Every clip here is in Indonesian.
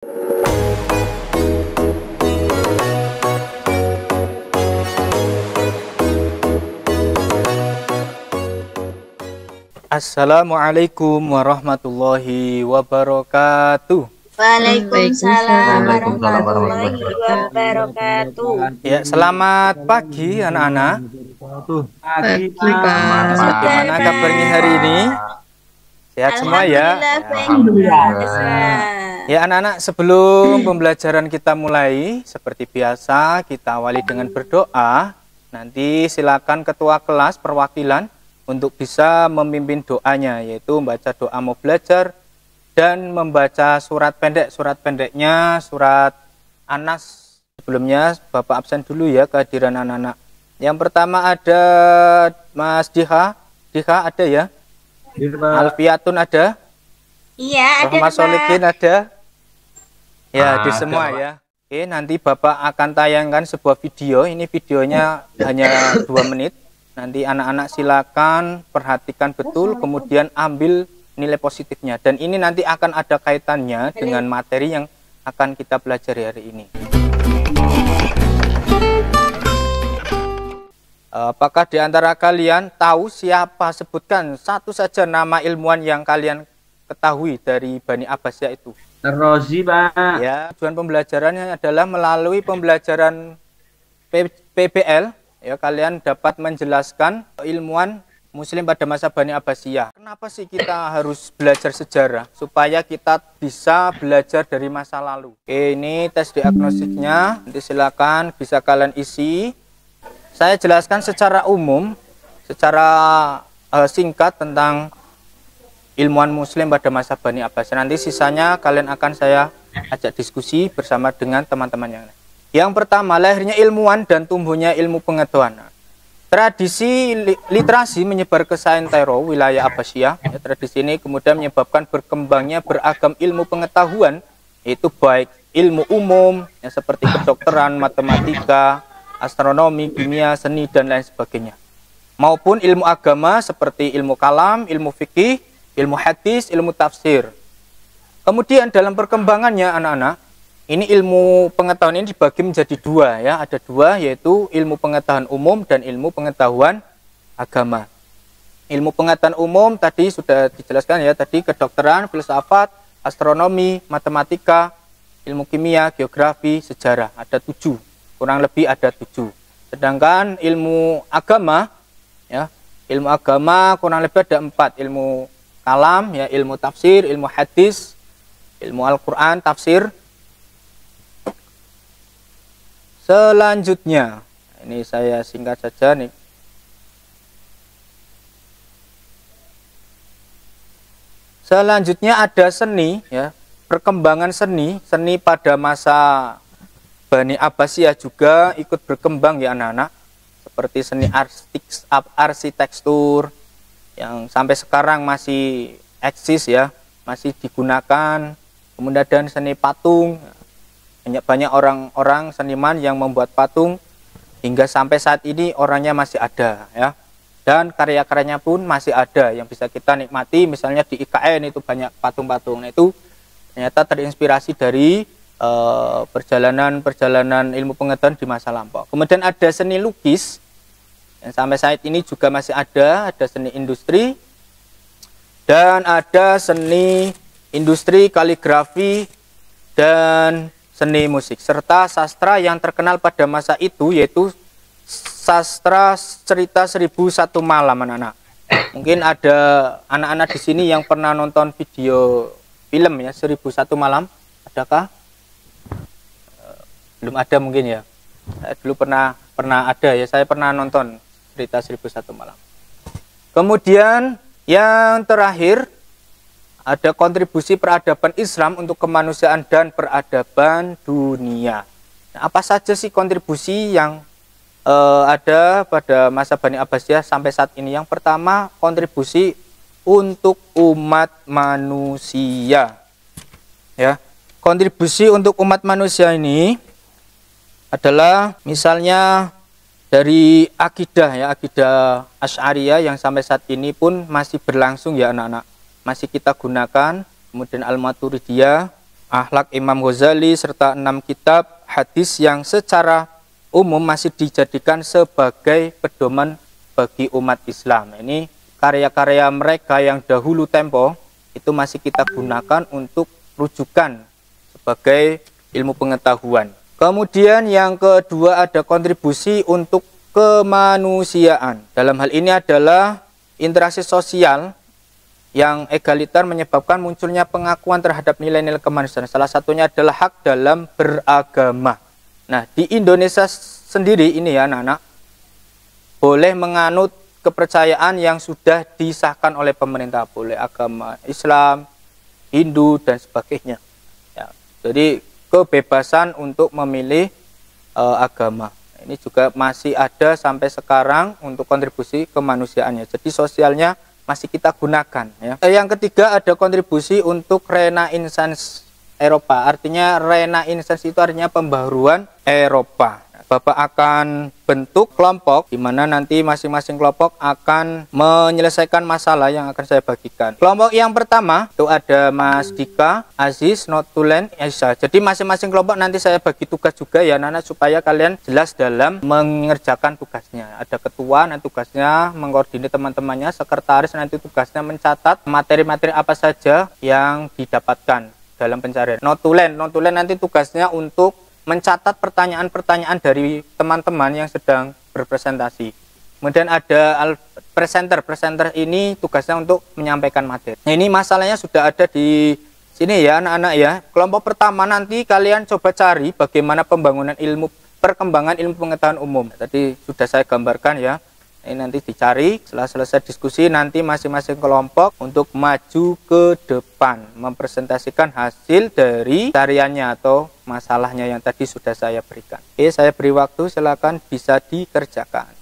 Assalamualaikum warahmatullahi wabarakatuh. Waalaikumsalam warahmatullahi wabarakatuh. Ya, selamat pagi anak-anak. Pagi, Bagaimana kabarnya hari ini? Sehat semua ya? Ya anak-anak, sebelum pembelajaran kita mulai, seperti biasa kita awali dengan berdoa. Nanti silakan ketua kelas perwakilan untuk bisa memimpin doanya, yaitu membaca doa mau belajar dan membaca surat pendek. Surat pendeknya surat Anas. Sebelumnya Bapak absen dulu ya kehadiran anak-anak. Yang pertama ada Mas Diha. Diha ada ya? Alfiatun ada? Iya, ada Rahmat Solikin ada? Ya, di semua Pak. ya. Oke, nanti Bapak akan tayangkan sebuah video. Ini videonya hanya 2 menit. Nanti anak-anak silakan perhatikan betul, kemudian ambil nilai positifnya. Dan ini nanti akan ada kaitannya dengan materi yang akan kita pelajari hari ini. Apakah di antara kalian tahu siapa, sebutkan satu saja nama ilmuwan yang kalian ketahui dari Bani Abbasiyah itu? Rozi, Pak. Ya, tujuan pembelajarannya adalah melalui pembelajaran PBL. Ya, kalian dapat menjelaskan ilmuwan Muslim pada masa Bani Abbasiyah. Kenapa sih kita harus belajar sejarah? Supaya kita bisa belajar dari masa lalu. Oke, ini tes diagnostiknya. Nanti silakan bisa kalian isi. Saya jelaskan secara umum, secara singkat tentang ilmuwan Muslim pada masa Bani Abbasiyah. Nanti sisanya kalian akan saya ajak diskusi bersama dengan teman-teman yang lain. Yang pertama, lahirnya ilmuwan dan tumbuhnya ilmu pengetahuan. Tradisi literasi menyebar ke Santero, wilayah Abbasiyah. Ya, tradisi ini kemudian menyebabkan berkembangnya beragam ilmu pengetahuan, yaitu baik ilmu umum, ya, seperti kedokteran, matematika, astronomi, kimia, seni, dan lain sebagainya. Maupun ilmu agama seperti ilmu kalam, ilmu fikih, ilmu hadis, ilmu tafsir. Kemudian dalam perkembangannya anak-anak, ini ilmu pengetahuan ini dibagi menjadi 2 ya, ada 2 yaitu ilmu pengetahuan umum dan ilmu pengetahuan agama. Ilmu pengetahuan umum tadi sudah dijelaskan ya, tadi kedokteran, filsafat, astronomi, matematika, ilmu kimia, geografi, sejarah, ada 7, kurang lebih ada 7. Sedangkan ilmu agama ya, ilmu agama kurang lebih ada 4, ilmu kalam ya, ilmu tafsir, ilmu hadis, ilmu Al-Qur'an, tafsir. Selanjutnya, ini saya singkat saja nih. Selanjutnya ada seni ya, perkembangan seni pada masa Bani Abbasiyah juga ikut berkembang ya anak-anak. Seperti seni arsitektur yang sampai sekarang masih eksis ya, masih digunakan. Kemudian ada seni patung. Banyak orang-orang seniman yang membuat patung hingga sampai saat ini orangnya masih ada ya, dan karya-karyanya pun masih ada yang bisa kita nikmati. Misalnya di IKN itu banyak patung-patung. Nah, itu ternyata terinspirasi dari perjalanan ilmu pengetahuan di masa lampau. Kemudian ada seni lukis yang sampai saat ini juga masih ada seni industri, dan ada seni industri kaligrafi dan seni musik, serta sastra yang terkenal pada masa itu, yaitu sastra cerita 1001 malam anak-anak. Mungkin ada anak-anak di sini yang pernah nonton video film ya, 1001 malam. Adakah? Belum ada mungkin ya. Saya dulu pernah ada ya, saya pernah nonton cerita 1001 malam. Kemudian yang terakhir, ada kontribusi peradaban Islam untuk kemanusiaan dan peradaban dunia. Nah, apa saja sih kontribusi yang ada pada masa Bani Abbasiyah sampai saat ini? Yang pertama, kontribusi untuk umat manusia. Ya, kontribusi untuk umat manusia ini adalah misalnya dari akidah ya, akidah Asy'ariyah yang sampai saat ini pun masih berlangsung ya anak-anak. Masih kita gunakan. Kemudian Al-Maturidiyah, Akhlak Imam Ghazali, serta 6 kitab hadis yang secara umum masih dijadikan sebagai pedoman bagi umat Islam. Ini karya-karya mereka yang dahulu tempo itu masih kita gunakan untuk rujukan sebagai ilmu pengetahuan. Kemudian yang kedua ada kontribusi untuk kemanusiaan. Dalam hal ini adalah interaksi sosial yang egaliter menyebabkan munculnya pengakuan terhadap nilai-nilai kemanusiaan. Salah satunya adalah hak dalam beragama. Nah, di Indonesia sendiri ini ya anak-anak, boleh menganut kepercayaan yang sudah disahkan oleh pemerintah, boleh agama Islam, Hindu, dan sebagainya. Ya, jadi kebebasan untuk memilih agama. Ini juga masih ada sampai sekarang untuk kontribusi kemanusiaannya. Jadi sosialnya masih kita gunakan. Ya. Yang ketiga ada kontribusi untuk renaissance Eropa. Artinya renaissance itu artinya pembaruan Eropa. Bapak akan bentuk kelompok di mana nanti masing-masing kelompok akan menyelesaikan masalah yang akan saya bagikan. Kelompok yang pertama itu ada Mas Dika, Aziz, Notulen, Aisyah. Jadi masing-masing kelompok nanti saya bagi tugas juga ya Nana, supaya kalian jelas dalam mengerjakan tugasnya. Ada ketua, nanti tugasnya mengkoordinir teman-temannya, sekretaris nanti tugasnya mencatat materi-materi apa saja yang didapatkan dalam pencarian. Notulen nanti tugasnya untuk mencatat pertanyaan-pertanyaan dari teman-teman yang sedang berpresentasi. Kemudian ada presenter ini tugasnya untuk menyampaikan materi. Nah, ini masalahnya sudah ada di sini ya anak-anak ya. Kelompok pertama nanti kalian coba cari bagaimana perkembangan ilmu pengetahuan umum. Tadi sudah saya gambarkan ya. Ini nanti dicari, setelah selesai diskusi nanti masing-masing kelompok untuk maju ke depan mempresentasikan hasil dari cariannya atau masalahnya yang tadi sudah saya berikan. Oke, saya beri waktu, silakan bisa dikerjakan.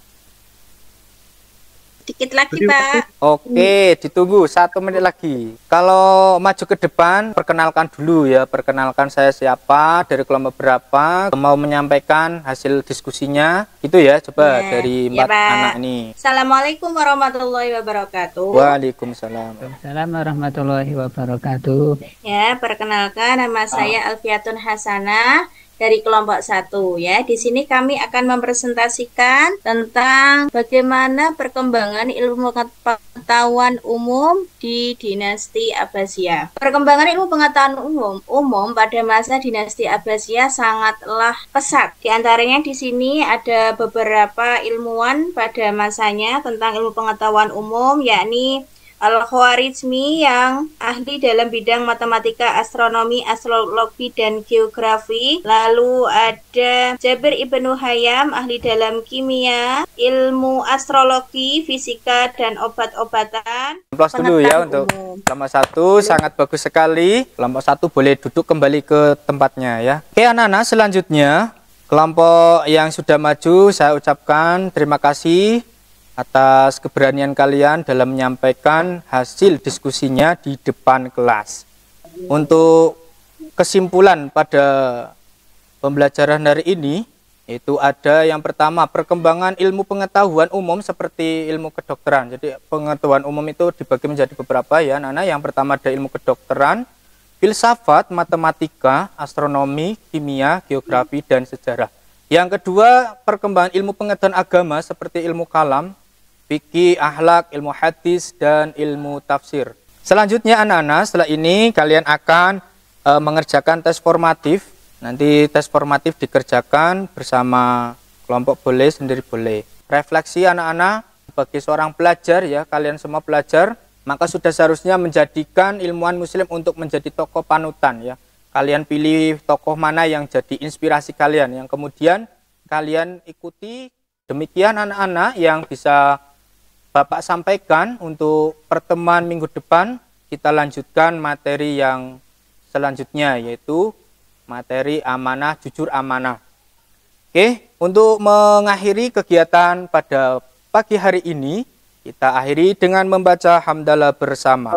Sedikit lagi, Pak. Oke, ditunggu 1 menit lagi. Kalau maju ke depan, perkenalkan dulu ya. Perkenalkan saya siapa, dari kelompok berapa, mau menyampaikan hasil diskusinya. Gitu ya, coba dari 4 anak ini. Assalamualaikum warahmatullahi wabarakatuh. Waalaikumsalam. Waalaikumsalam warahmatullahi wabarakatuh. Ya, perkenalkan nama saya Alfiatun Hasanah dari kelompok 1 ya. Di sini kami akan mempresentasikan tentang bagaimana perkembangan ilmu pengetahuan umum di dinasti Abbasiyah. Perkembangan ilmu pengetahuan umum pada masa dinasti Abbasiyah sangatlah pesat. Di antaranya di sini ada beberapa ilmuwan pada masanya tentang ilmu pengetahuan umum, yakni Al-Khwarizmi yang ahli dalam bidang matematika, astronomi, astrologi, dan geografi. Lalu ada Jabir Ibnu Hayam, ahli dalam kimia, ilmu astrologi, fisika, dan obat-obatan. Plus dulu ya untuk kelompok 1, sangat bagus sekali. Kelompok 1 boleh duduk kembali ke tempatnya ya. Oke anak-anak, selanjutnya kelompok yang sudah maju saya ucapkan terima kasih atas keberanian kalian dalam menyampaikan hasil diskusinya di depan kelas. Untuk kesimpulan pada pembelajaran hari ini, itu ada yang pertama, perkembangan ilmu pengetahuan umum seperti ilmu kedokteran. Jadi pengetahuan umum itu dibagi menjadi beberapa ya anak-anak. Yang pertama ada ilmu kedokteran, filsafat, matematika, astronomi, kimia, geografi, dan sejarah. Yang kedua, perkembangan ilmu pengetahuan agama seperti ilmu kalam, fikih, akhlak, ilmu hadis, dan ilmu tafsir. Selanjutnya anak-anak, setelah ini kalian akan mengerjakan tes formatif. Nanti tes formatif dikerjakan bersama kelompok boleh, sendiri boleh. Refleksi anak-anak, bagi seorang pelajar ya, kalian semua pelajar, maka sudah seharusnya menjadikan ilmuwan muslim untuk menjadi tokoh panutan ya. Kalian pilih tokoh mana yang jadi inspirasi kalian, yang kemudian kalian ikuti. Demikian anak-anak yang bisa Bapak sampaikan untuk pertemuan minggu depan. Kita lanjutkan materi yang selanjutnya, yaitu materi amanah, jujur amanah. Oke, untuk mengakhiri kegiatan pada pagi hari ini, kita akhiri dengan membaca hamdalah bersama.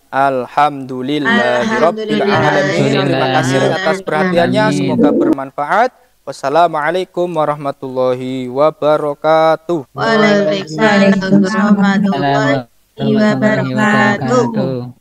Alhamdulillahirabbil alamin. Terima kasih atas perhatiannya, semoga bermanfaat. Wassalamualaikum warahmatullahi wabarakatuh. Waalaikumsalam warahmatullahi wabarakatuh.